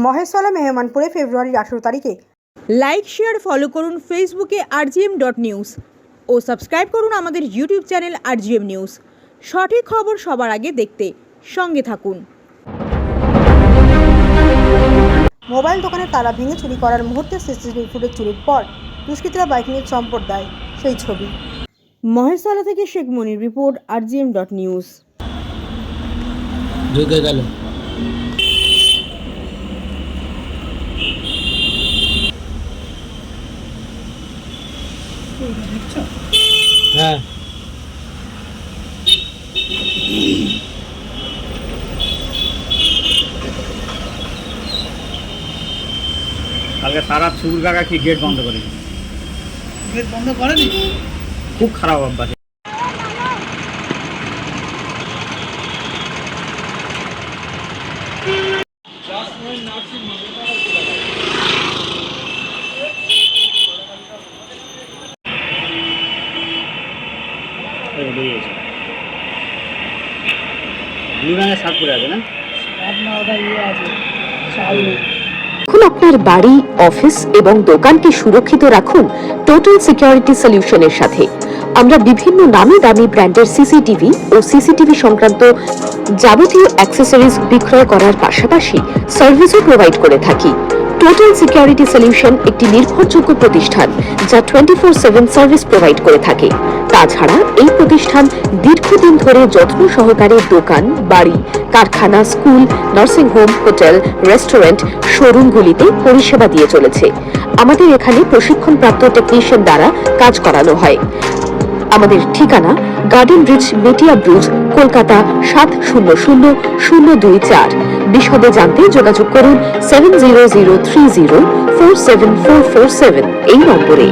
মহেশতলা মেহমানপুরে ফেব্রুয়ারির 18 তারিখে like share follow করুন ফেসবুকে rgm.news ও সাবস্ক্রাইব করুন আমাদের ইউটিউব চ্যানেল rgm নিউজ। সঠিক খবর সবার আগে দেখতে সঙ্গে থাকুন। মোবাইল দোকানের তালা ভেঙে চুরি করার মুহূর্তে সিসিটিভি ফুটেজ চুরির পর দুষ্কৃতীরা বাইক নিয়ে চম্পট দেয়, সেই ছবি। মহেশতলা থেকে শেখ মনির রিপোর্ট, rgm.news। ঢুকে গেল। হ্যাঁ, কালকে সারা ছুগুর কাকা কি গেট বন্ধ করে গেট বন্ধ করেনি, খুব খারাপ অভ্যাস। ব্লু রঙের শার্ট পরে আছে না? এখন আপনার বাড়ি, অফিস এবং দোকানকে সুরক্ষিত রাখুন টোটাল সিকিউরিটি সলিউশনের সাথে। আমরা বিভিন্ন নামি দামি ব্র্যান্ডের সিসিটিভি ও সিসিটিভি সংক্রান্ত যাবতীয় অ্যাক্সেসরিজ বিক্রয় করার পাশাপাশি সার্ভিসও প্রোভাইড করে থাকি। টোটাল সিকিউরিটি সলিউশন একটি নির্ভরযোগ্য প্রতিষ্ঠান যা 24/7 সার্ভিস প্রোভাইড করে থাকে। তাছাড়া এই প্রতিষ্ঠান দীর্ঘদিন ধরে যত্ন সহকারে দোকান, বাড়ি, কারখানা, school, nursing home, hotel, restaurant, শোরুমগুলিতে পরিষেবা দিয়ে চলেছে। আমাদের এখানে প্রশিক্ষণপ্রাপ্ত টেকনিশিয়ান দ্বারা কাজ করানো হয়। আমাদের ঠিকানা গার্ডেন ব্রিজ, মেটিয়া ব্রিজ, কলকাতা 700024। বিশদে জানতে যোগাযোগ করুন 7003047447 এই নম্বরে।